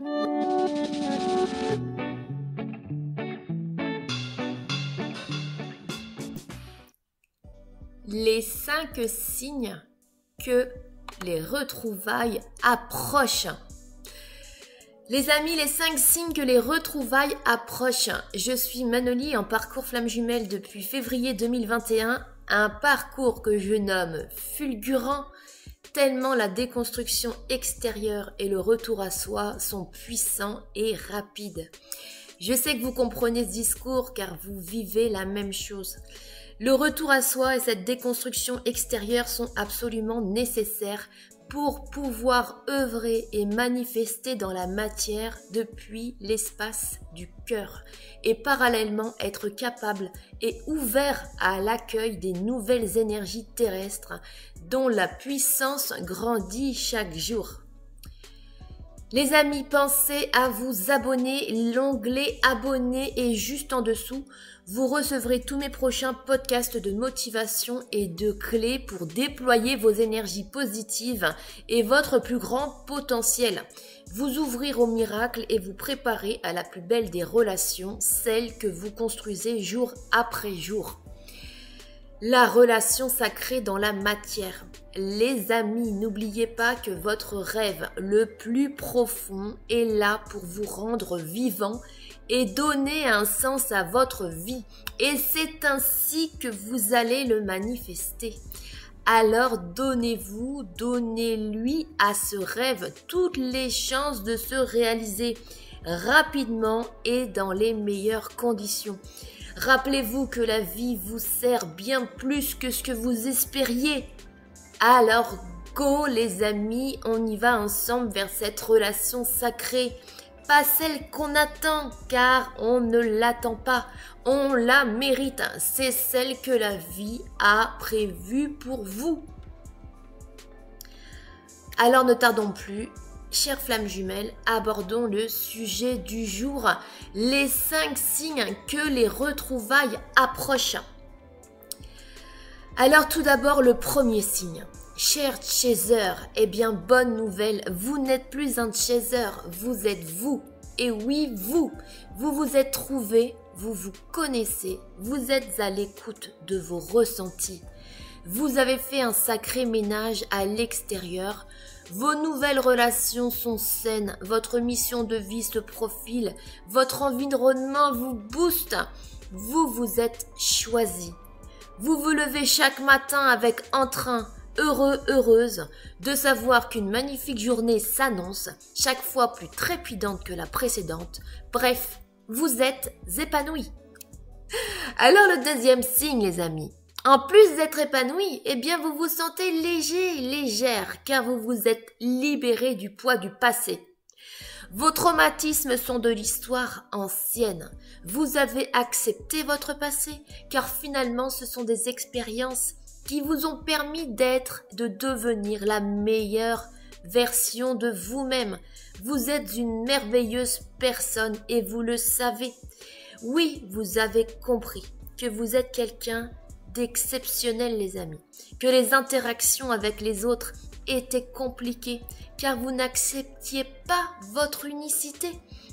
Les 5 signes que les retrouvailles approchent. Les amis, les 5 signes que les retrouvailles approchent. Je suis Manoli en parcours flamme jumelle depuis février 2021, un parcours que je nomme fulgurant, tellement la déconstruction extérieure et le retour à soi sont puissants et rapides. Je sais que vous comprenez ce discours car vous vivez la même chose. Le retour à soi et cette déconstruction extérieure sont absolument nécessaires pour pouvoir œuvrer et manifester dans la matière depuis l'espace du cœur et parallèlement être capable et ouvert à l'accueil des nouvelles énergies terrestres dont la puissance grandit chaque jour. Les amis, pensez à vous abonner, l'onglet abonner est juste en dessous. Vous recevrez tous mes prochains podcasts de motivation et de clés pour déployer vos énergies positives et votre plus grand potentiel. Vous ouvrir au miracle et vous préparer à la plus belle des relations, celle que vous construisez jour après jour. La relation sacrée dans la matière. Les amis, n'oubliez pas que votre rêve le plus profond est là pour vous rendre vivant et donner un sens à votre vie. Et c'est ainsi que vous allez le manifester. Alors donnez-vous, donnez-lui à ce rêve toutes les chances de se réaliser rapidement et dans les meilleures conditions. Rappelez-vous que la vie vous sert bien plus que ce que vous espériez. Alors, go les amis, on y va ensemble vers cette relation sacrée. Pas celle qu'on attend, car on ne l'attend pas. On la mérite. C'est celle que la vie a prévue pour vous. Alors ne tardons plus. Chères flammes jumelles, abordons le sujet du jour, les 5 signes que les retrouvailles approchent. Alors tout d'abord le premier signe. Cher chaser, eh bien bonne nouvelle, vous n'êtes plus un chaser, vous êtes vous. Et oui, vous vous êtes trouvé, vous vous connaissez, vous êtes à l'écoute de vos ressentis. Vous avez fait un sacré ménage à l'extérieur. Vos nouvelles relations sont saines, votre mission de vie se profile, votre environnement vous booste. Vous vous êtes choisi. Vous vous levez chaque matin avec entrain, heureux, heureuse, de savoir qu'une magnifique journée s'annonce, chaque fois plus trépidante que la précédente. Bref, vous êtes épanoui. Alors le deuxième signe, les amis. En plus d'être épanoui, eh bien vous vous sentez léger, légère, car vous vous êtes libéré du poids du passé. Vos traumatismes sont de l'histoire ancienne. Vous avez accepté votre passé, car finalement ce sont des expériences qui vous ont permis de devenir la meilleure version de vous-même. Vous êtes une merveilleuse personne et vous le savez. Oui, vous avez compris que vous êtes quelqu'un d'exceptionnel, les amis, que les interactions avec les autres étaient compliquées car vous n'acceptiez pas votre unicité,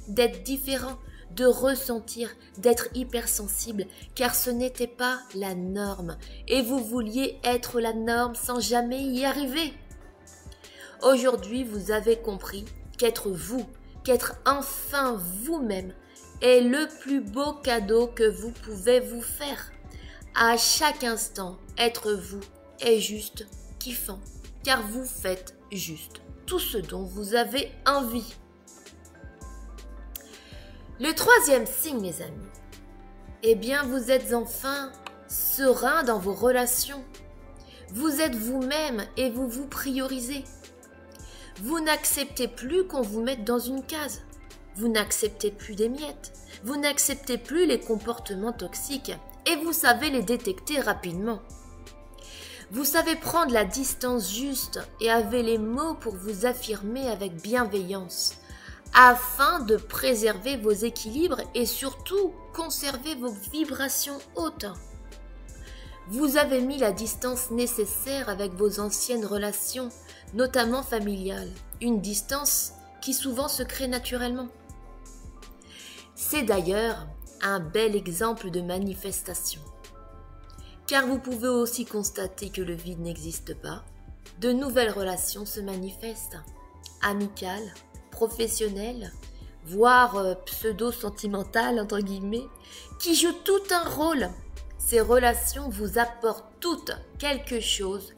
d'être différent, de ressentir, d'être hypersensible car ce n'était pas la norme et vous vouliez être la norme sans jamais y arriver. Aujourd'hui, vous avez compris qu'être vous, qu'être enfin vous-même est le plus beau cadeau que vous pouvez vous faire. À chaque instant, être vous est juste kiffant, car vous faites juste tout ce dont vous avez envie. Le troisième signe, les amis, eh bien vous êtes enfin serein dans vos relations. Vous êtes vous-même et vous vous priorisez. Vous n'acceptez plus qu'on vous mette dans une case. Vous n'acceptez plus des miettes. Vous n'acceptez plus les comportements toxiques. Et vous savez les détecter rapidement. Vous savez prendre la distance juste et avez les mots pour vous affirmer avec bienveillance, afin de préserver vos équilibres et surtout conserver vos vibrations hautes. Vous avez mis la distance nécessaire avec vos anciennes relations, notamment familiales, une distance qui souvent se crée naturellement. C'est d'ailleurs un bel exemple de manifestation. Car vous pouvez aussi constater que le vide n'existe pas. De nouvelles relations se manifestent, amicales, professionnelles, voire pseudo-sentimentales, entre guillemets, qui jouent tout un rôle. Ces relations vous apportent toutes quelque chose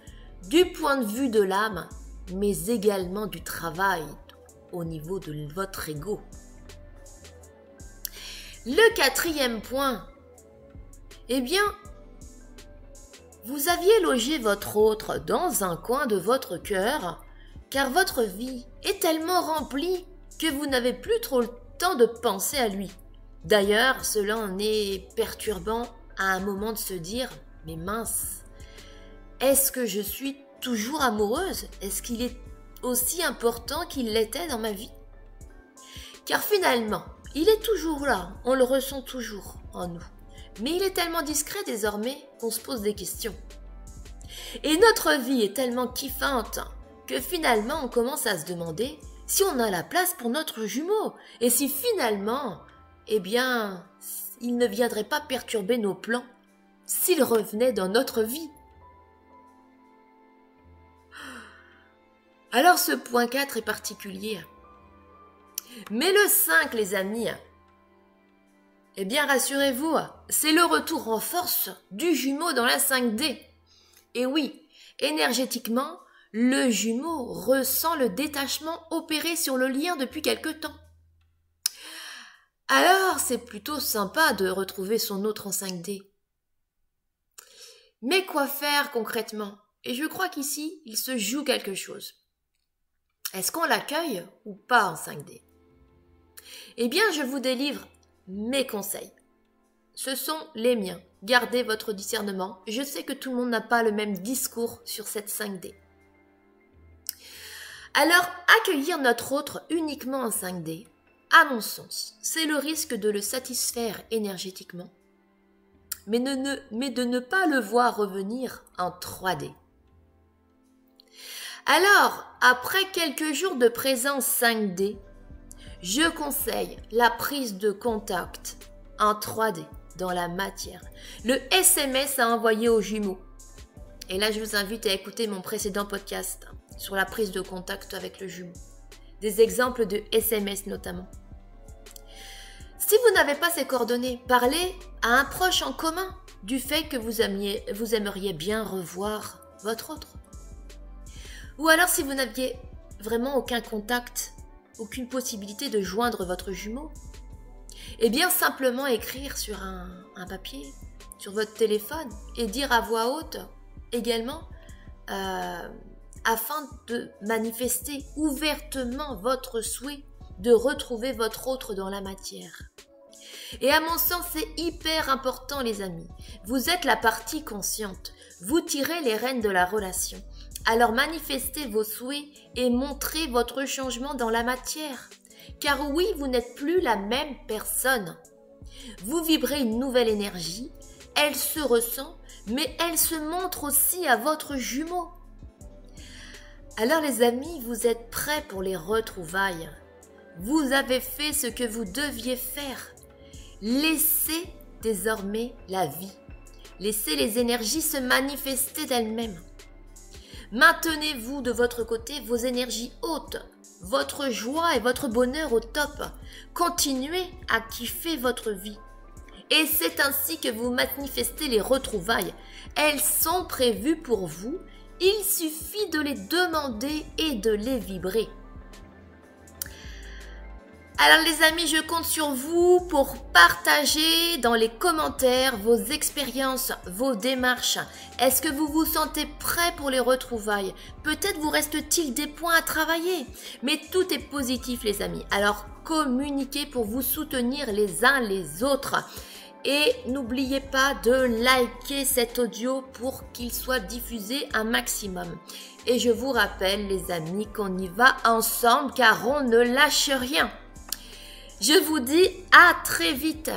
du point de vue de l'âme, mais également du travail au niveau de votre ego. Le quatrième point, eh bien, vous aviez logé votre autre dans un coin de votre cœur, car votre vie est tellement remplie que vous n'avez plus trop le temps de penser à lui. D'ailleurs, cela en est perturbant à un moment de se dire « Mais mince, est-ce que je suis toujours amoureuse? Est-ce qu'il est aussi important qu'il l'était dans ma vie ?» Car finalement, il est toujours là, on le ressent toujours en nous. Mais il est tellement discret désormais qu'on se pose des questions. Et notre vie est tellement kiffante que finalement on commence à se demander si on a la place pour notre jumeau et si finalement, eh bien, il ne viendrait pas perturber nos plans s'il revenait dans notre vie. Alors ce point 4 est particulier. Mais le 5, les amis, eh bien rassurez-vous, c'est le retour en force du jumeau dans la 5D. Et oui, énergétiquement, le jumeau ressent le détachement opéré sur le lien depuis quelque temps. Alors, c'est plutôt sympa de retrouver son autre en 5D. Mais quoi faire concrètement? Et je crois qu'ici, il se joue quelque chose. Est-ce qu'on l'accueille ou pas en 5D? Eh bien, je vous délivre mes conseils. Ce sont les miens. Gardez votre discernement. Je sais que tout le monde n'a pas le même discours sur cette 5D. Alors, accueillir notre autre uniquement en 5D, à mon sens, c'est le risque de le satisfaire énergétiquement, mais de ne pas le voir revenir en 3D. Alors, après quelques jours de présence 5D, je conseille la prise de contact en 3D, dans la matière. Le SMS à envoyer aux jumeaux. Et là, je vous invite à écouter mon précédent podcast sur la prise de contact avec le jumeau. Des exemples de SMS notamment. Si vous n'avez pas ces coordonnées, parlez à un proche en commun du fait que vous aimeriez bien revoir votre autre. Ou alors si vous n'aviez vraiment aucun contact, aucune possibilité de joindre votre jumeau, eh bien simplement écrire sur un papier, sur votre téléphone et dire à voix haute également afin de manifester ouvertement votre souhait de retrouver votre autre dans la matière. Et à mon sens, c'est hyper important les amis. Vous êtes la partie consciente. Vous tirez les rênes de la relation. Alors manifestez vos souhaits et montrez votre changement dans la matière. Car oui, vous n'êtes plus la même personne. Vous vibrez une nouvelle énergie. Elle se ressent, mais elle se montre aussi à votre jumeau. Alors les amis, vous êtes prêts pour les retrouvailles. Vous avez fait ce que vous deviez faire. Laissez désormais la vie. Laissez les énergies se manifester d'elles-mêmes. Maintenez-vous de votre côté vos énergies hautes, votre joie et votre bonheur au top. Continuez à kiffer votre vie. Et c'est ainsi que vous manifestez les retrouvailles. Elles sont prévues pour vous. Il suffit de les demander et de les vibrer. Alors les amis, je compte sur vous pour partager dans les commentaires vos expériences, vos démarches. Est-ce que vous vous sentez prêt pour les retrouvailles? Peut-être vous reste-t-il des points à travailler, mais tout est positif les amis. Alors communiquez pour vous soutenir les uns les autres. Et n'oubliez pas de liker cet audio pour qu'il soit diffusé un maximum. Et je vous rappelle les amis qu'on y va ensemble car on ne lâche rien. Je vous dis à très vite.